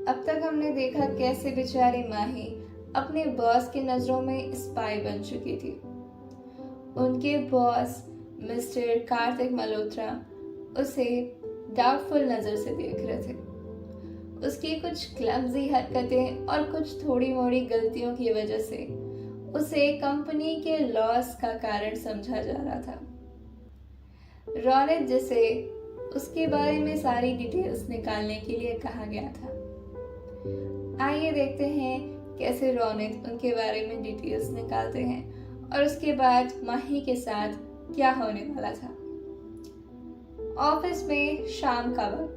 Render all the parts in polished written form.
अब तक हमने देखा कैसे बेचारी माही अपने बॉस की नजरों में स्पाई बन चुकी थी। उनके बॉस मिस्टर कार्तिक मल्होत्रा उसे डाउटफुल नजर से देख रहे थे। उसकी कुछ क्लमजी हरकतें और कुछ थोड़ी मोड़ी गलतियों की वजह से उसे कंपनी के लॉस का कारण समझा जा रहा था। रौनक जिसे उसके बारे में सारी डिटेल्स निकालने के लिए कहा गया था। आइए देखते हैं कैसे रौनक उनके बारे में डिटेल्स निकालते हैं और उसके बाद माही के साथ क्या होने वाला था। ऑफिस में शाम का वक्त।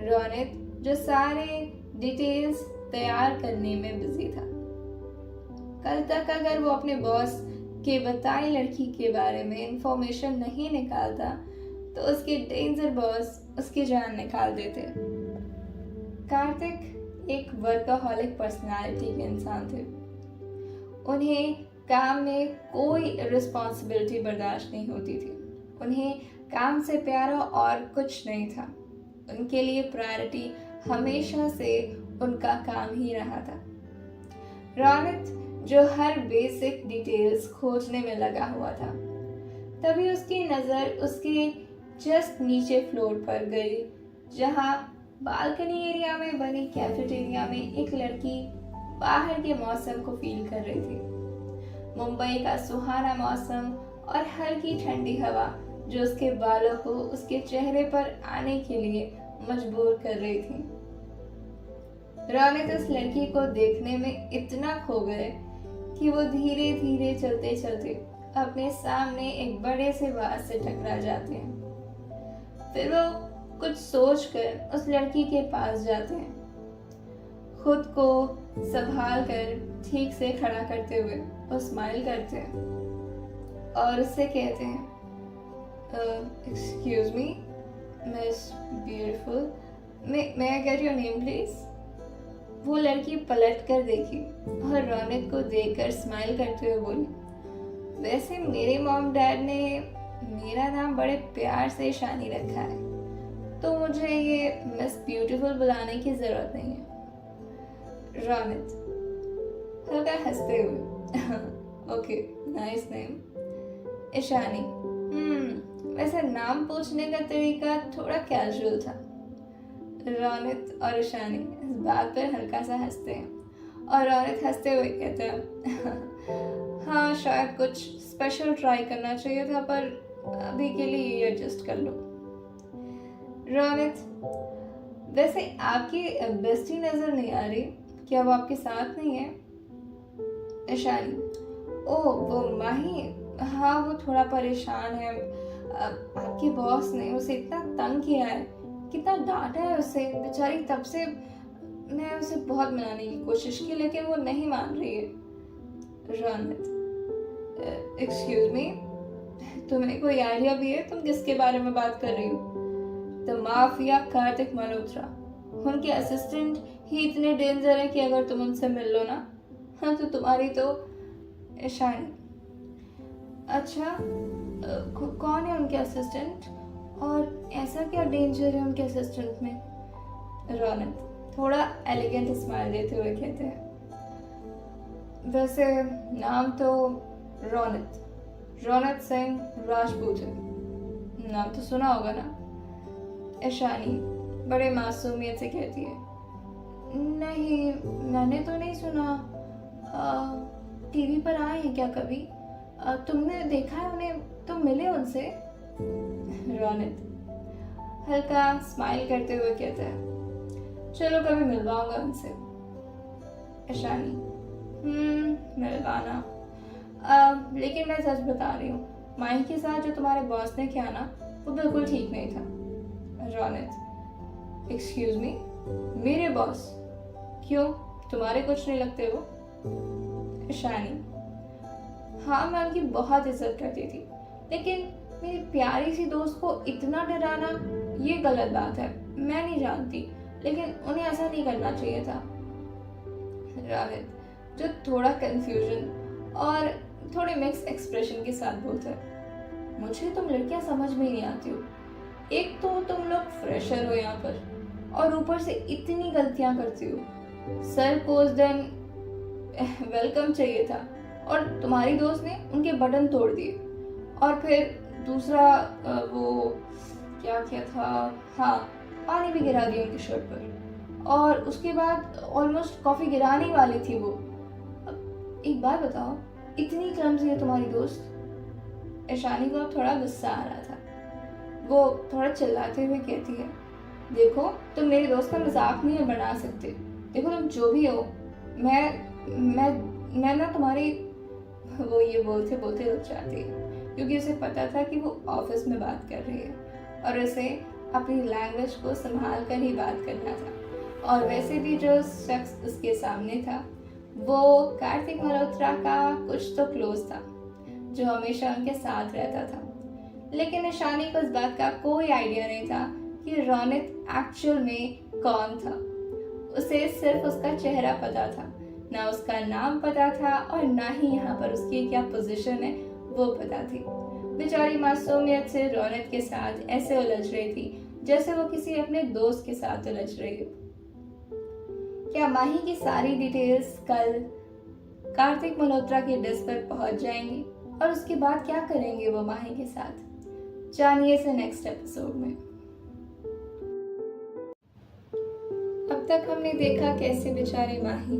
रौनक जो सारे डिटेल्स तैयार करने में बिजी था। कल तक अगर वो अपने बॉस के बताई लड़की के बारे में इंफॉर्मेशन नहीं निकालता तो उसके डेंजर बॉस उसकी जान निकाल देते। कार्तिक एक वर्कaholic पर्सनालिटी के इंसान थे। उन्हें काम में कोई रिस्पॉन्सिबिलिटी बर्दाश्त नहीं होती थी। उन्हें काम से प्यारा और कुछ नहीं था। उनके लिए प्रायोरिटी हमेशा से उनका काम ही रहा था। रौनक जो हर बेसिक डिटेल्स खोजने में लगा हुआ था, तभी उसकी नज़र उसके जस्ट नीचे फ्लोर पर गई, जहां बालकनी एरिया में बनी कैफेटेरिया में एक लड़की बाहर के मौसम को फील कर रही थी। मुंबई का सुहाना मौसम और हल्की ठंडी हवा जो उसके बालों को उसके चेहरे पर आने के लिए मजबूर कर रही थी। रौनक उस लड़की को देखने में इतना खो गए कि वो धीरे धीरे चलते चलते अपने सामने एक बड़े से बास से टकरा जाते हैं। फिर वो कुछ सोचकर उस लड़की के पास जाते हैं। खुद को संभाल कर ठीक से खड़ा करते हुए वो स्माइल करते हैं और उससे कहते हैं, excuse me miss beautiful, may I get your name please. वो लड़की पलट कर देखी और रौनक को देखकर स्माइल करते हुए बोली, वैसे मेरे मॉम डैड ने मेरा नाम बड़े प्यार से ईशानी रखा है, तो मुझे ये मिस ब्यूटीफुल बुलाने की जरूरत नहीं है। रौनक हल्का हंसते हुए, ओके नाइस नेम ईशानी। वैसे नाम पूछने का तरीका थोड़ा कैजुअल था। रौनक और ईशानी इस बात पर हल्का सा हंसते हैं और रौनक हंसते हुए कहते हैं, हाँ शायद कुछ स्पेशल ट्राई करना चाहिए था, पर अभी के लिए ये एडजस्ट कर लो। रौनक वैसे आपकी बेस्टी नजर नहीं आ रही, क्या वो आपके साथ नहीं है? ईशानी, ओह वो माही, हाँ वो थोड़ा परेशान है। आपके बॉस ने उसे इतना तंग किया है, कितना डांटा है उसे बेचारी, तब से मैं उसे बहुत मनाने की कोशिश की लेकिन वो नहीं मान रही है। रौनक, एक्सक्यूज मी, तुम्हें कोई आइडिया भी है तुम किसके बारे में बात कर रही हो? The mafia Kartik Malhotra. उनके असिस्टेंट ही इतने डेंजर है कि अगर तुम उनसे मिल लो ना, हाँ तो तुम्हारी तो। ईशानी, अच्छा कौन है उनके असिस्टेंट और ऐसा क्या डेंजर है उनके असिस्टेंट में? रौनक थोड़ा एलिगेंट स्माइल देते हुए कहते हैं, वैसे नाम तो रौनक सिंह राजपूत है, नाम तो सुना होगा ना? ईशानी बड़े मासूमियत से कहती है, नहीं मैंने तो नहीं सुना। टीवी पर आए हैं क्या कभी? तुमने देखा है उन्हें? तुम मिले उनसे? रौनक हल्का स्माइल करते हुए कहता है, चलो कभी मिलवाऊंगा उनसे। ईशानी, मिलवाना, लेकिन मैं सच बता रही हूँ, माही के साथ जो तुम्हारे बॉस ने किया ना वो बिल्कुल ठीक नहीं था। रौनक, एक्सक्यूज मी, मेरे बॉस? क्यों, तुम्हारे कुछ नहीं लगते वो? ईशानी, हाँ मैं उनकी बहुत इज्जत करती थी, लेकिन मेरी प्यारी सी दोस्त को इतना डराना ये गलत बात है। मैं नहीं जानती, लेकिन उन्हें ऐसा नहीं करना चाहिए था। रावित जो थोड़ा कंफ्यूजन और थोड़े मिक्स एक्सप्रेशन के साथ बोलता है, मुझे तुम लड़कियां समझ में नहीं आती हो। एक तो तुम लोग फ्रेशर हो यहाँ पर, और ऊपर से इतनी गलतियां करती हो। सर को उस दिन वेलकम चाहिए था और तुम्हारी दोस्त ने उनके बटन तोड़ दिए। और फिर दूसरा वो क्या किया था, हाँ, पानी भी गिरा दिया उनकी शर्ट पर। और उसके बाद ऑलमोस्ट कॉफ़ी गिराने वाली थी वो। अब एक बात बताओ, इतनी क्लमज़ी है तुम्हारी दोस्त? ईशानी को अब थोड़ा गुस्सा आ रहा था। वो थोड़ा चिल्लाते हुए कहती है, देखो तुम मेरी दोस्त का मजाक नहीं बना सकते। देखो तुम जो भी हो, मैं ना तुम्हारी, वो ये बोलते बोलते रुक जाती है क्योंकि उसे पता था कि वो ऑफिस में बात कर रही है और उसे अपनी लैंग्वेज को संभाल कर ही बात करना था। और वैसे भी जो शख्स उसके सामने था वो कार्तिक मल्होत्रा का कुछ तो क्लोज था जो हमेशा उनके साथ रहता था। लेकिन ईशानी को इस बात का कोई आइडिया नहीं था कि रौनक एक्चुअल में कौन था। उसे सिर्फ उसका चेहरा पता था, ना उसका नाम पता था और ना ही यहाँ पर उसकी क्या पोजीशन है वो पता थी। बेचारी मासूमियत से रौनक के साथ ऐसे उलझ रही थी जैसे वो किसी अपने दोस्त के साथ उलझ रही हो। क्या माही की सारी डिटेल्स कल कार्तिक मल्होत्रा के डेस्क पर पहुंच जाएंगी और उसके बाद क्या करेंगे वो माही के साथ? जानिए इसे नेक्स्ट एपिसोड में। अब तक हमने देखा कैसे बेचारी माही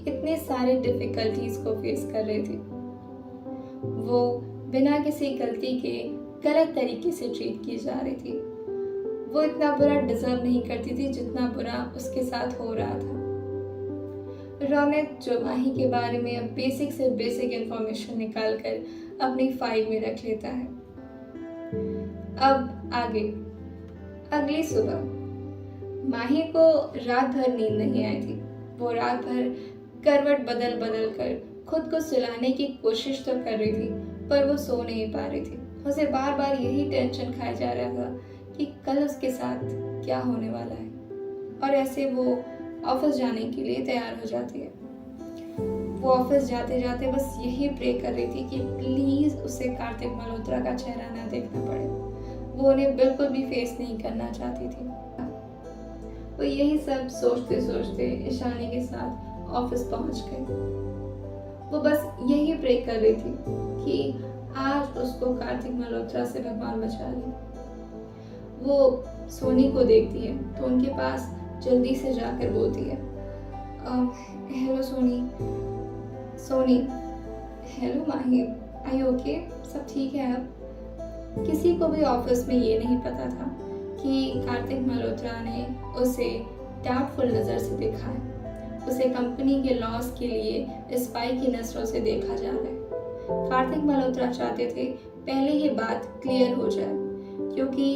इतने सारे डिफिकल्टीज को फेस कर रही थी। वो बिना किसी गलती के गलत तरीके से ट्रीट की जा रही थी। वो इतना बुरा डिजर्व नहीं करती थी जितना बुरा उसके साथ हो रहा था। रौनक जो माही के बारे में अब बेसिक से बेसिक इंफॉर्मेशन निकाल कर अपनी फाइल में रख लेता है। अब आगे, अगली सुबह माही को रात भर नींद नहीं आई थी। वो रात भर करवट बदल बदल कर खुद को सुलाने की कोशिश तो कर रही थी पर वो सो नहीं पा रही थी। उसे बार बार यही टेंशन खाया जा रहा था कि कल उसके साथ क्या होने वाला है। और ऐसे वो ऑफिस जाने के लिए तैयार हो जाती है। वो ऑफिस जाते जाते बस यही प्रे कर रही थी कि प्लीज उसे कार्तिक मल्होत्रा का चेहरा ना देखना पड़े। वो उन्हें बिल्कुल भी फेस नहीं करना चाहती थी। वो यही सब सोचते सोचते ईशानी के साथ ऑफिस पहुंच गई। वो बस यही प्रे कर रही थी कि आज उसको कार्तिक मल्होत्रा से भगवान बचा ले। वो सोनी को देखती है तो उनके पास जल्दी से जाकर बोलती है, hello Soni. Soni, hello Mahi, are you okay? सब ठीक है? अब किसी को भी ऑफिस में ये नहीं पता था कि कार्तिक मल्होत्रा ने उसे डाउटफुल नज़र से देखा है। उसे कंपनी के लॉस के लिए स्पाई की नजरों से देखा जा रहा है। कार्तिक मल्होत्रा चाहते थे पहले ये बात क्लियर हो जाए क्योंकि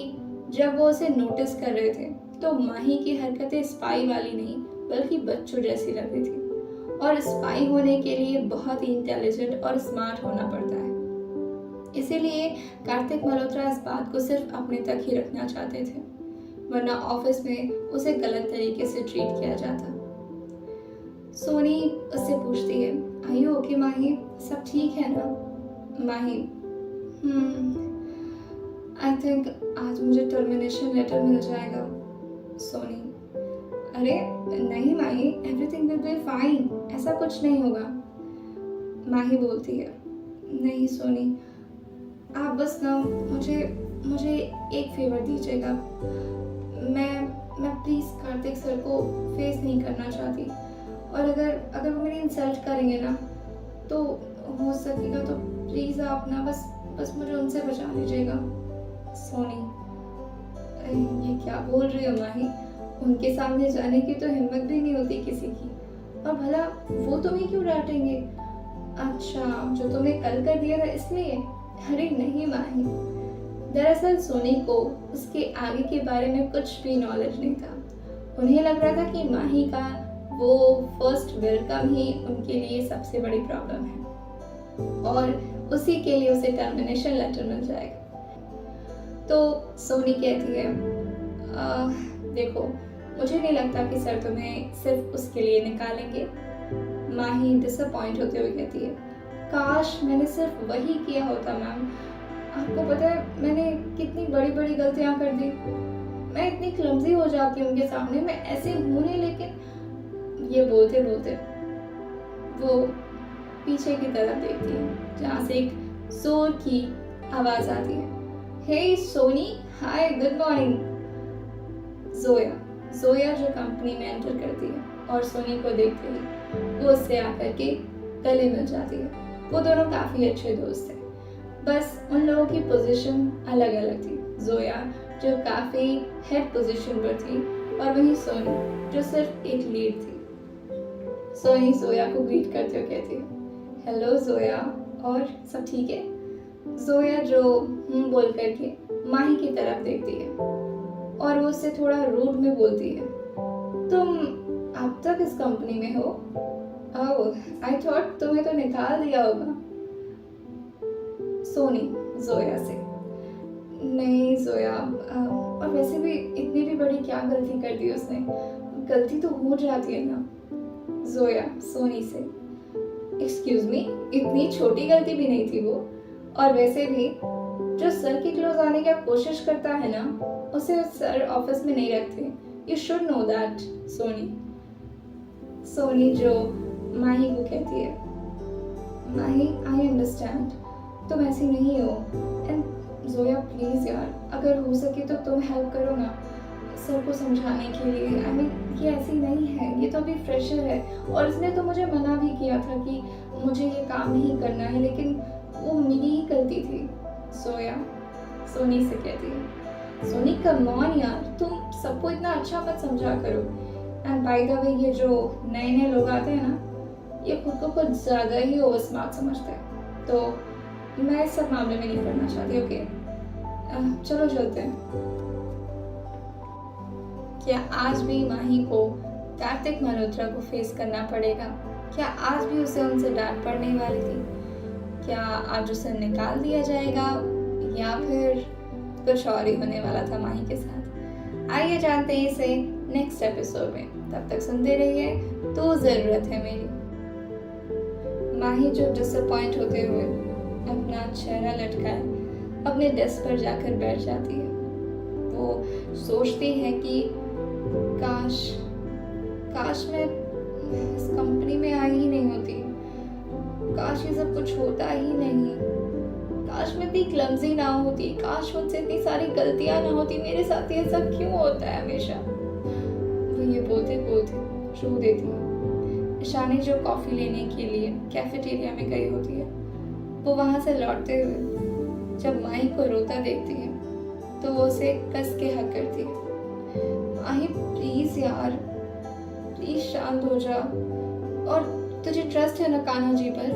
जब वो उसे नोटिस कर रहे थे तो माही की हरकतें स्पाई वाली नहीं बल्कि बच्चों जैसी लग रही थी। और स्पाई होने के लिए बहुत ही इंटेलिजेंट और स्मार्ट होना पड़ता है। इसीलिए कार्तिक मल्होत्रा इस बात को सिर्फ अपने तक ही रखना चाहते थे, वरना ऑफिस में उसे गलत तरीके से ट्रीट किया जाता। सोनी उससे पूछती है, आर यू ओके माही? सब ठीक है ना? माही, आई थिंक आज मुझे टर्मिनेशन लेटर मिल जाएगा। सोनी, अरे नहीं माही, एवरीथिंग विल बी फाइन, ऐसा कुछ नहीं होगा। माही बोलती है, नहीं सोनी, आप बस ना मुझे एक फेवर दीजिएगा। मैं प्लीज़ कार्तिक सर को फेस नहीं करना चाहती और अगर वो मेरी इंसल्ट करेंगे ना तो हो सकेगा तो प्लीज़ आप ना बस मुझे उनसे बचा लीजिएगा। सोनी, ये क्या बोल रही हो माही? उनके सामने जाने की तो हिम्मत भी नहीं होती किसी की, और भला वो तुम्हें क्यों डांटेंगे? अच्छा, जो तुमने कल कर दिया था इसलिए? अरे नहीं माही, दरअसल सोनी को उसके आगे के बारे में कुछ भी नॉलेज नहीं था। उन्हें लग रहा था कि माही का वो फर्स्ट वेलकम ही उनके लिए सबसे बड़ी प्रॉब्लम है और उसी के लिए उसे टर्मिनेशन लेटर मिल जाएगा। तो सोनी कहती है, देखो मुझे नहीं लगता कि सर तुम्हें सिर्फ उसके लिए निकालेंगे। माही डिसअपॉइंट होते हुए कहती है, काश मैंने सिर्फ वही किया होता मैम। आपको पता है मैंने कितनी बड़ी बड़ी गलतियां कर दी। मैं इतनी क्लमजी हो जाती हूँ उनके सामने, मैं ऐसे हूँ नहीं। लेकिन ये बोलते बोलते वो पीछे की तरफ देखती है जहाँ से एक जोर की आवाज आती है। हे सोनी, हाय, गुड मॉर्निंग। जोया जो कंपनी में एंटर करती है और सोनी को देखते ही वो उससे आकर के गले मिल जाती है। वो दोनों काफी अच्छे दोस्त थे, बस उन लोगों की पोजीशन अलग अलग थी। जोया जो काफी हेड पोजीशन पर थी और वहीं सोनी जो सिर्फ एक लीड थी। सोनी जोया को ग्रीट करते हुए कहती है, हेलो जोया, और सब ठीक है? जोया जो बोल करके माही की तरफ देखती है और वो उससे थोड़ा रूड में बोलती है, तुम अब तक इस कंपनी में हो? ओह, आई थॉट तुम्हें तो निकाल दिया होगा। सोनी जोया से, नहीं जोया, और वैसे भी इतनी भी बड़ी क्या गलती कर दी उसने, गलती तो हो जाती है ना। जोया सोनी से, एक्सक्यूज मी, इतनी छोटी गलती भी नहीं थी वो, और वैसे भी जो सर के क्लोज आने की कोशिश करता है ना, उसे सर ऑफिस में नहीं रखते। You should know that Soni. Soni जो माही को कहती है, माही आई अंडरस्टैंड, तुम ऐसी नहीं हो, एंड जोया प्लीज यार, अगर हो सके तो तुम हेल्प करो ना सर को समझाने के लिए। आई मीन ये ऐसी नहीं है, ये तो अभी फ्रेशर है, और इसने तो मुझे मना भी किया था कि मुझे ये काम नहीं करना है, लेकिन वो मेरी ही गलती थी। जोया सोनी से कहती है, सोनी कम ऑन यार, तुम सबको इतना अच्छा मत समझा करो। एंड बाय द वे, ये जो नए नए लोग आते हैं ना, ये खुद को कुछ ज़्यादा ही ओवर स्मार्ट समझते हैं, तो मैं इस सब मामले में नहीं पढ़ना चाहती। ओके, चलो चलते हैं। क्या आज भी माही को कार्तिक मल्होत्रा को फेस करना पड़ेगा? क्या आज भी उसे उनसे डांट पड़ने वाली थी? क्या आज उसे निकाल दिया जाएगा, या फिर कुछ और ही होने वाला था माही के साथ? आइए जानते हैं इसे नेक्स्ट एपिसोड में। तब तक सुनते रहिए तो जरूरत है मेरी। माही जो डिसअपॉइंट होते हुए अपना चेहरा लटकाए अपने डेस्क पर जाकर बैठ जाती है। वो सोचती है कि काश मैं इस कंपनी में आई ही नहीं होती, काश ये सब कुछ होता ही नहीं, काश मैं इतनी क्लमजी ना होती, काश मुझसे इतनी सारी गलतियां ना होती, मेरे साथ ये सब क्यों होता है हमेशा। वो ये बोलते बोलते रो देती है। ईशानी जो कॉफी लेने के लिए कैफेटेरिया में गई होती है, वो वहां से लौटते हुए जब माही को रोता देखती है तो वो उसे कस के हक करती है, माही प्लीज यार, प्लीज शांत हो जा, और तुझे ट्रस्ट है ना कान्हा जी पर,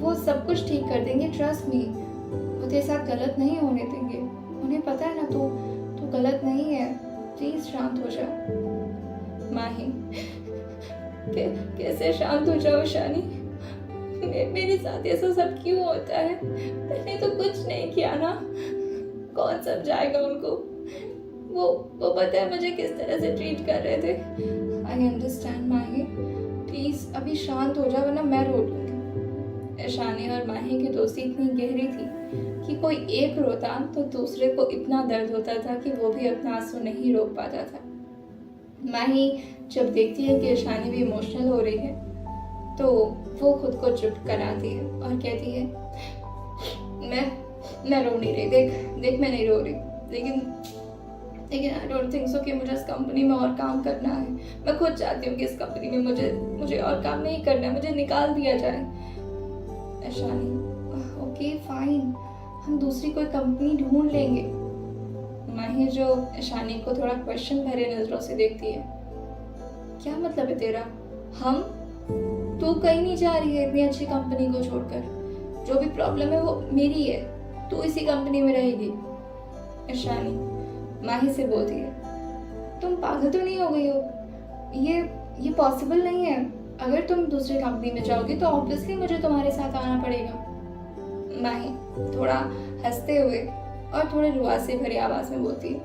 वो सब कुछ ठीक कर देंगे, ट्रस्ट मी, वो तेरे साथ गलत नहीं होने देंगे, उन्हें पता है ना तू गलत नहीं है, प्लीज शांत हो जा। माही, कैसे शांत हो जाओ ईशानी, मेरे साथ ऐसा सब क्यों होता है? मैंने तो कुछ नहीं किया ना, कौन समझाएगा उनको? वो पता है मुझे किस तरह से ट्रीट कर रहे थे। आई अंडरस्टैंड माही, प्लीज अभी शांत हो जा वरना मैं रो लूंगी। ईशानी और माही की दोस्ती इतनी गहरी थी कि कोई एक रोता तो दूसरे को इतना दर्द होता था कि वो भी अपना आंसू नहीं रोक पाता था। माही जब देखती है कि ईशानी भी इमोशनल हो रही है तो वो खुद को चुप कराती है और कहती है, मैं रो नहीं रही, देख मैं नहीं रो रही, लेकिन आई डोंट थिंक सो कि मुझे इस कंपनी में और काम करना है। मैं खुद चाहती हूँ कि इस कंपनी में मुझे और काम नहीं करना है, मुझे निकाल दिया जाए। ईशानी, ओके फाइन, हम दूसरी कोई कंपनी ढूंढ लेंगे। माही जो ईशानी को थोड़ा क्वेश्चन भरे नजरों से देखती है, क्या मतलब है तेरा? तू कहीं नहीं जा रही है इतनी अच्छी कंपनी को छोड़कर, जो भी प्रॉब्लम है वो मेरी है, तू इसी कंपनी में रहेगी। ईशानी माही से बोलती है, तुम पागल तो नहीं हो गई हो? ये पॉसिबल नहीं है, अगर तुम दूसरी कंपनी में जाओगी तो ऑब्वियसली मुझे तुम्हारे साथ आना पड़ेगा। माही थोड़ा हंसते हुए और थोड़े रुआसे भरी आवाज में बोलती है,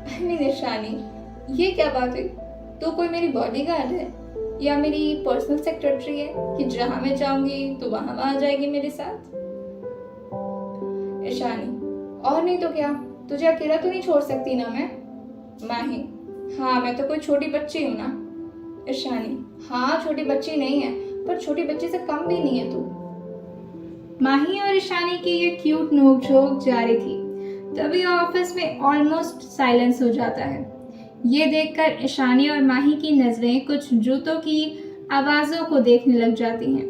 आई मीन ईशानी, ये क्या बात है? तू कोई मेरी बॉडीगार्ड है या मेरी पर्सनल सेक्रेटरी है कि जहां मैं जाऊंगी तो वहां आ जाएगी मेरे साथ? ईशानी, और नहीं तो क्या, तुझे अकेला तो नहीं छोड़ सकती ना मैं। माही, हाँ मैं तो कोई छोटी बच्ची हूँ ना। ईशानी, हाँ छोटी बच्ची नहीं है, पर छोटी बच्ची से कम भी नहीं है तू। माही और ईशानी की ये क्यूट नोकझोंक जारी थी। तभी ऑफिस में ऑलमोस्ट साइलेंस हो जाता है। ये देखकर ईशानी और माही की नजरें कुछ जूतों की आवाजों को देखने लग जाती हैं।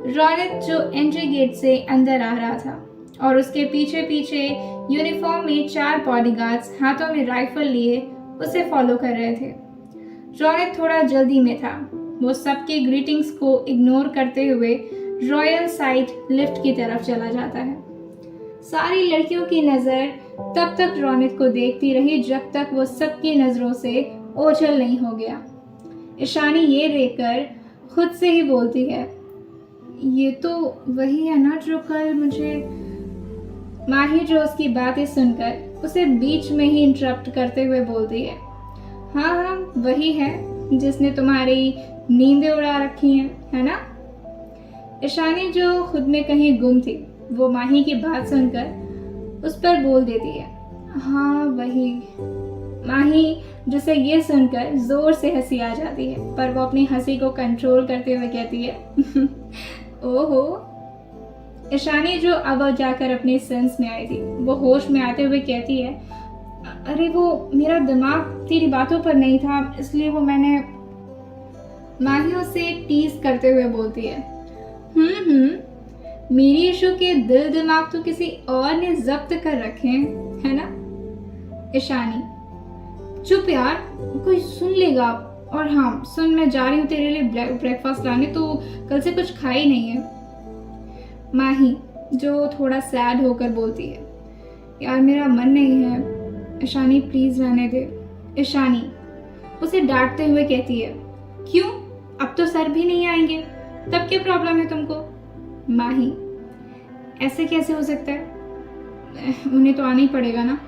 रौनक जो एंट्री गेट से अंदर आ रहा था और उसके पीछे पीछे यूनिफॉर्म में 4 बॉडीगार्ड्स हाथों में राइफल लिए उसे फॉलो कर रहे थे। रौनक थोड़ा जल्दी में था। वो सबके ग्रीटिंग्स को इग्नोर करते हुए रॉयल साइड लिफ्ट की तरफ चला जाता है। सारी लड़कियों की नज़र तब तक रौनक को देखती रही जब तक वो सबकी नज़रों से ओझल नहीं हो गया। ईशानी ये देखकर खुद से ही बोलती है, ये तो वही है ना जो कल मुझे। माही जो उसकी बातें सुनकर उसे बीच में ही इंटरप्ट करते हुए बोलती है, हाँ हाँ वही है जिसने तुम्हारी नींदें उड़ा रखी हैं, है ना। ईशानी जो खुद में कहीं गुम थी वो माही की बात सुनकर उस पर बोल देती है, हाँ वही। माही जिसे ये सुनकर जोर से हंसी आ जाती है, पर वो अपनी हंसी को कंट्रोल करते हुए कहती है ओहो। ईशानी जो अब जाकर अपने सेंस में आई थी वो होश में आते हुए कहती है, अरे वो मेरा दिमाग तेरी बातों पर नहीं था, इसलिए वो मैंने। माही उसे टीज करते हुए बोलती है, मेरी इशू के दिल दिमाग तो किसी और ने जब्त कर रखे हैं, है ना। ईशानी, चुप यार, कोई सुन लेगा। और हाँ सुन, मैं जा रही हूँ तेरे लिए ब्रेकफास्ट लाने, तो कल से कुछ खाई नहीं है। माही जो थोड़ा सैड होकर बोलती है, यार मेरा मन नहीं है। ईशानी प्लीज रहने दे। ईशानी उसे डांटते हुए कहती है, क्यों, अब तो सर भी नहीं आएंगे, तब क्या प्रॉब्लम है तुमको। माही, ऐसे कैसे हो सकता है, उन्हें तो आना ही पड़ेगा ना,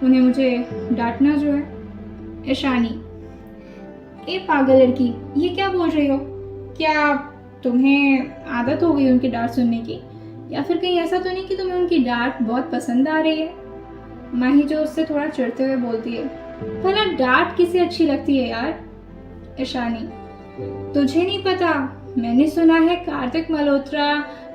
उन्हें मुझे डांटना जो है। ईशानी, ए पागल लड़की, ये क्या बोल रही हो, क्या तुम्हें आदत हो गई उनकी डांट सुनने की, या फिर कहीं ऐसा तो नहीं कि तुम्हें उनकी डांट बहुत पसंद आ रही है। माही जो उससे थोड़ा चिढ़ते हुए बोलती है, भला डांट किसे अच्छी लगती है यार। ईशानी, तुझे नहीं पता, मैंने सुना है कार्तिक मल्होत्रा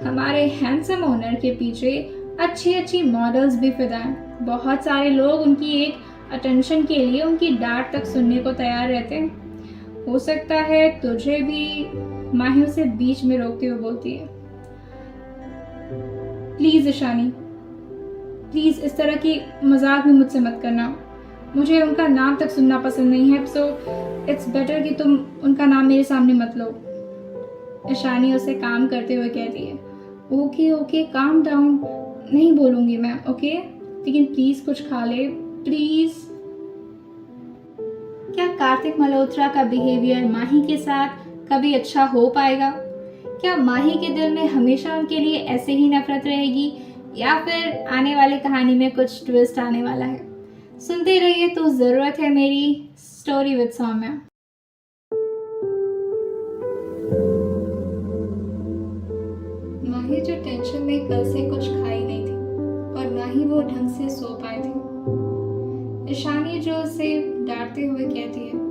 हमारे हैंडसम ओनर के पीछे अच्छी अच्छी मॉडल्स भी फिदा हैं। बहुत सारे लोग उनकी एक अटेंशन के लिए उनकी डांट तक सुनने को तैयार रहते हैं। हो सकता है तुझे भी। माही उसे बीच में रोकते हुए बोलती है, प्लीज ईशानी, प्लीज इस तरह की मजाक भी मुझसे मत करना, मुझे उनका नाम तक सुनना पसंद नहीं है, सो इट्स बेटर कि तुम उनका नाम मेरे सामने मत लो। ईशानी उसे काम करते हुए कहती है, ओके ओके काम डाउन, नहीं बोलूंगी मैं, ओके, लेकिन प्लीज कुछ खा ले प्लीज। क्या कार्तिक मल्होत्रा का बिहेवियर माही के साथ कभी अच्छा हो पाएगा? क्या माही के दिल में हमेशा उनके लिए ऐसे ही नफरत रहेगी, या फिर आने वाली कहानी में कुछ ट्विस्ट आने वाला है? सुनते रहिए तो जरूरत है मेरी स्टोरी विद सौम्या। माही जो टेंशन में कल से कुछ खाई नहीं थी और ना ही वो ढंग से सो पाई थी। ईशानी जो उसे डांटते हुए कहती है,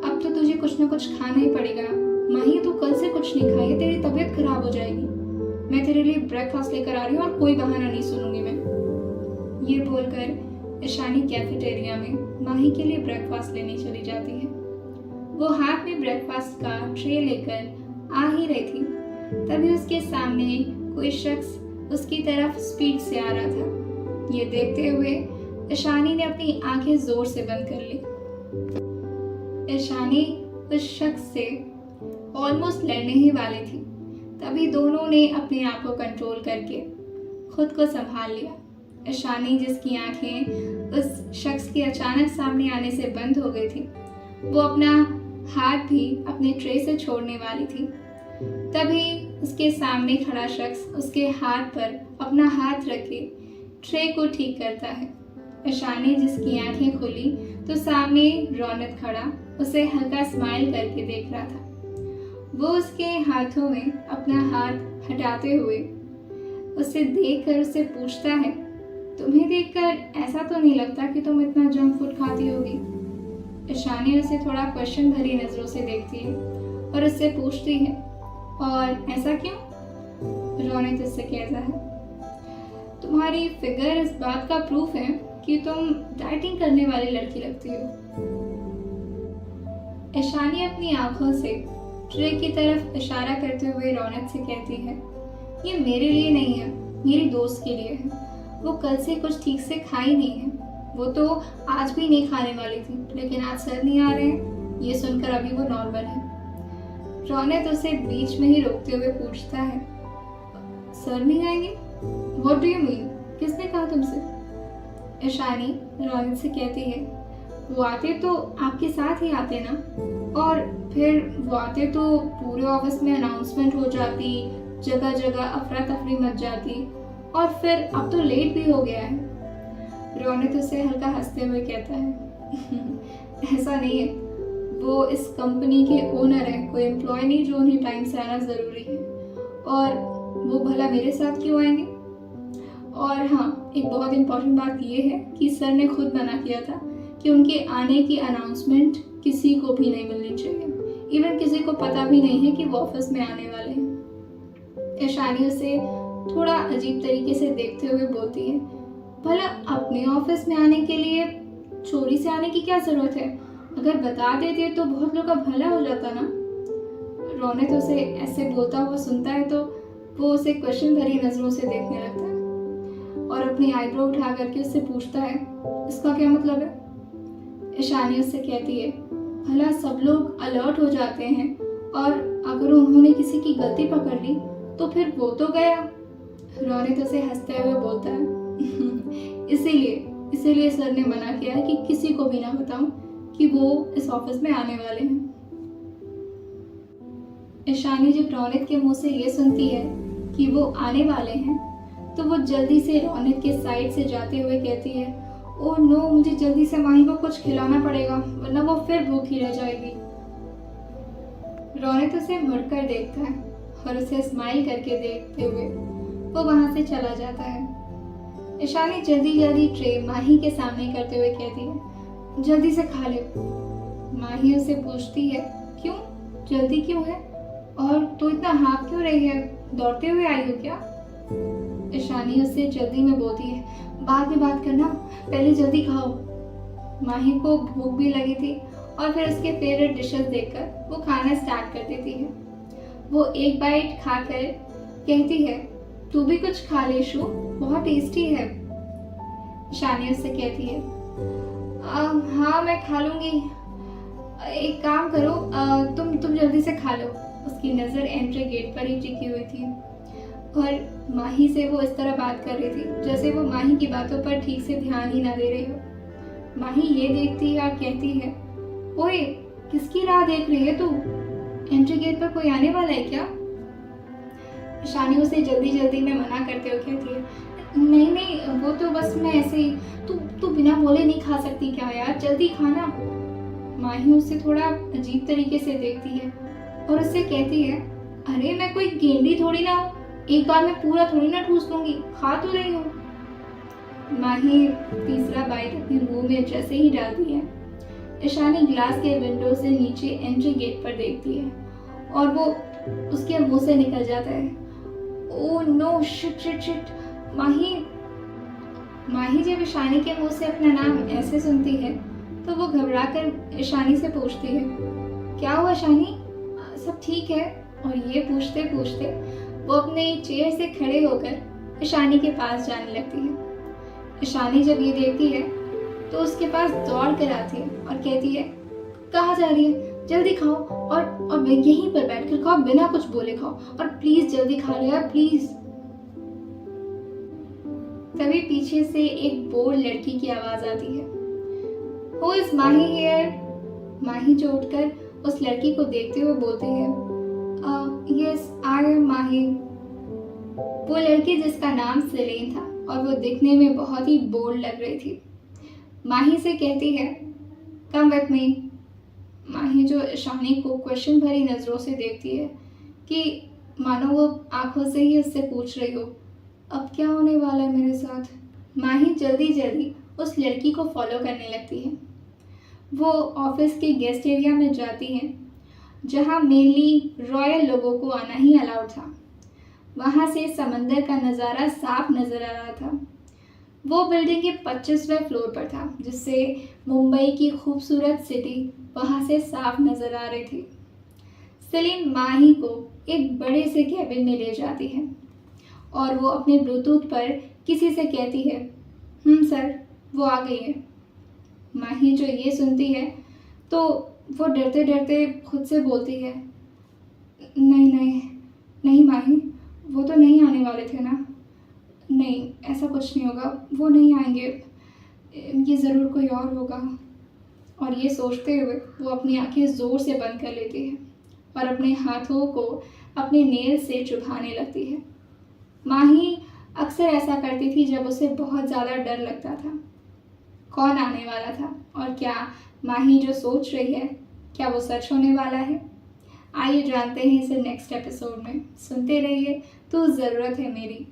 अब तो तुझे कुछ ना कुछ खाना ही पड़ेगा। माही तू कल से कुछ नहीं खाई, तेरी तबीयत खराब हो जाएगी। मैं तेरे लिए ब्रेकफास्ट लेकर आ रही हूँ और कोई बहाना नहीं सुनूंगी मैं। ये बोलकर ईशानी कैफेटेरिया में माही के लिए ब्रेकफास्ट लेने चली जाती है। वो हाथ में ब्रेकफास्ट का ट्रे लेकर आ ही रही थी, तभी उसके सामने कोई शख्स उसकी तरफ स्पीड से आ रहा था। ये देखते हुए ईशानी ने अपनी आंखें जोर से बंद कर ली। ईशानी उस शख्स से ऑलमोस्ट लड़ने ही वाली थी, तभी दोनों ने अपने आप को कंट्रोल करके खुद को संभाल लिया। ईशानी जिसकी आंखें उस शख्स के अचानक सामने आने से बंद हो गई थी, वो अपना हाथ भी अपने ट्रे से छोड़ने वाली थी, तभी उसके सामने खड़ा शख्स उसके हाथ पर अपना हाथ रख के ट्रे को ठीक करता है। ईशानी जिसकी आंखें खुली तो सामने रौनक खड़ा उसे हल्का स्माइल करके देख रहा था। वो उसके हाथों में अपना हाथ हटाते हुए उसे देखकर उससे पूछता है, तुम्हें देखकर ऐसा तो नहीं लगता कि तुम इतना जंक फूड खाती होगी। ईशानी उसे थोड़ा क्वेश्चन भरी नजरों से देखती है और उससे पूछती है, और ऐसा क्यों? रौनक उससे कहता है, तुम्हारी फिगर इस बात का प्रूफ है कि तुम डाइटिंग करने वाली लड़की लगती हो। ईशानी अपनी आंखों से ट्रे की तरफ इशारा करते हुए रौनक से कहती है, ये मेरे लिए नहीं है, मेरी दोस्त के लिए है। वो कल से कुछ ठीक से खाई नहीं है। वो तो आज भी नहीं खाने वाली थी, लेकिन आज सर नहीं आ रहे हैं, ये सुनकर अभी वो नॉर्मल है। रौनक उसे बीच में ही रोकते हुए पूछता है, सर नहीं आएंगे? What do you mean? किसने कहा तुमसे? ईशानी रौनक से कहती है, वो आते तो आपके साथ ही आते ना, और फिर वो आते तो पूरे ऑफिस में अनाउंसमेंट हो जाती, जगह जगह अफरा तफरी मच जाती, और फिर अब तो लेट भी हो गया है। रौनक उसे हल्का हंसते हुए कहता है, ऐसा नहीं है, वो इस कंपनी के ओनर है, कोई एम्प्लॉय नहीं जो उन्हें टाइम से आना ज़रूरी है, और वो भला मेरे साथ क्यों आएंगे? और हाँ, एक बहुत इम्पोर्टेंट बात ये है कि सर ने खुद मना किया था कि उनके आने की अनाउंसमेंट किसी को भी नहीं मिलनी चाहिए। इवन किसी को पता भी नहीं है कि वो ऑफिस में आने वाले हैं। ईशानी उसे थोड़ा अजीब तरीके से देखते हुए बोलती है, भला अपने ऑफिस में आने के लिए चोरी से आने की क्या जरूरत है? अगर बता देते तो बहुत लोग का भला हो जाता ना। रौनक उसे ऐसे बोलता हुआ सुनता है तो वो उसे क्वेश्चन भरी नजरों से देखने लगता है और अपनी आईब्रो उठा करके उससे पूछता है, इसका क्या मतलब है? ईशानी उससे कहती है, भला सब लोग अलर्ट हो जाते हैं, और अगर उन्होंने किसी की गलती पकड़ ली तो फिर वो तो गया। रौनक उसे हंसते हुए बोलता है, इसीलिए सर ने मना किया है कि किसी को भी ना बताऊं कि वो इस ऑफिस में आने वाले हैं। ईशानी जब रौनक के मुंह से ये सुनती है कि वो आने वाले हैं तो वो जल्दी से रौनक के साइड से जाते हुए कहती है, ओह नो, मुझे जल्दी से माही को कुछ खिलाना पड़ेगा वरना वो फिर भूखी रह जाएगी। रौनक उसे मुड़कर देखता है और उसे स्माइल करके देखते हुए वो वहां से चला जाता है। ईशानी जल्दी जल्दी ट्रे माही के सामने करते हुए कहती है, जल्दी से खा ले। माही उसे पूछती है, क्यों, जल्दी क्यों है, और तू इतना हाँफ क्यों रही है, दौड़ते हुए आई हो क्या? ईशानी उससे जल्दी में बोलती है, बाद में बात करना, पहले जल्दी खाओ। माही को भूख भी लगी थी और फिर उसके फेवरेट डिशेस देखकर वो खाना स्टार्ट कर देती है। वो एक बाइट खाकर कहती है, तू भी कुछ खा ले शू, बहुत टेस्टी है। ईशानी उससे कहती है, हाँ मैं खा लूंगी, एक काम करो, तुम जल्दी से खा लो। उसकी नज़र एंट्री गेट पर ही टिकी हुई थी और माही से वो इस तरह बात कर रही थी जैसे वो माही की बातों पर ठीक से ध्यान ही ना दे रही हो। माही ये देखती है और कहती है, ओए किसकी राह देख रही है तू, एंट्री गेट पर कोई आने वाला है क्या? ईशानी उसे जल्दी जल्दी में मना करते हुए कहती है, नहीं वो तो बस मैं ऐसे ही, तू बिना बोले नहीं खा सकती क्या यार, जल्दी खाना। माही उसे थोड़ा अजीब तरीके से देखती है और उससे कहती है, अरे मैं कोई गेंडी थोड़ी ना हूँ, एक बार में पूरा थोड़ी ना ठूस लूंगी, खा तो रही हूँ। माही तीसरा बाइट अपने मुंह में जैसे ही डालती है, ईशानी ग्लास के विंडो से नीचे एंट्री गेट पर देखती है और वो उसके मुंह से निकल जाता है, ओह नो, शिट। माही जब ईशानी के मुंह से अपना नाम ऐसे सुनती है तो वो घबराकर ईशानी से पूछती है, क्या हुआ ईशानी, सब ठीक है? और ये पूछते पूछते वो अपने चेयर से खड़े होकर ईशानी के पास जाने लगती है। ईशानी जब ये देखती है तो उसके पास दौड़ कर आती है और कहती है, कहाँ जा रही है, जल्दी खाओ और यहीं पर बैठकर खाओ, बिना कुछ बोले खाओ, और प्लीज जल्दी खा लो यार, प्लीज। तभी पीछे से एक बोल्ड लड़की की आवाज आती है, Who is माही हियर? माही जो उठकर उस लड़की को देखते हुए बोलती है, यस आई एम माही। वो लड़की जिसका नाम सेलेन था और वो दिखने में बहुत ही बोल्ड लग रही थी, माही से कहती है, कम विथ मी। माही जो ईशानी को क्वेश्चन भरी नजरों से देखती है कि मानो वो आंखों से ही उससे पूछ रही हो, अब क्या होने वाला है मेरे साथ, माही जल्दी जल्दी उस लड़की को फॉलो करने लगती है। वो ऑफिस के गेस्ट एरिया में जाती है जहाँ मेनली रॉयल लोगों को आना ही अलाउड था। वहाँ से समंदर का नज़ारा साफ नज़र आ रहा था। वो बिल्डिंग के 25वें फ्लोर पर था, जिससे मुंबई की खूबसूरत सिटी वहाँ से साफ नज़र आ रही थी। सेलिन माही को एक बड़े से कैबिन में ले जाती है और वो अपने ब्लूटूथ पर किसी से कहती है, सर, वो आ गई है। माही जो ये सुनती है तो वो डरते डरते खुद से बोलती है, नहीं नहीं नहीं माही, वो तो नहीं आने वाले थे ना। नहीं, ऐसा कुछ नहीं होगा, वो नहीं आएंगे, ये ज़रूर कोई और होगा। और ये सोचते हुए वो अपनी आंखें ज़ोर से बंद कर लेती है और अपने हाथों को अपने नेल से चुभाने लगती है। माही अक्सर ऐसा करती थी जब उसे बहुत ज़्यादा डर लगता था। कौन आने वाला था और क्या माही जो सोच रही है, क्या वो सच होने वाला है? आइए जानते हैं इसे नेक्स्ट एपिसोड में। सुनते रहिए तो ज़रूरत है मेरी।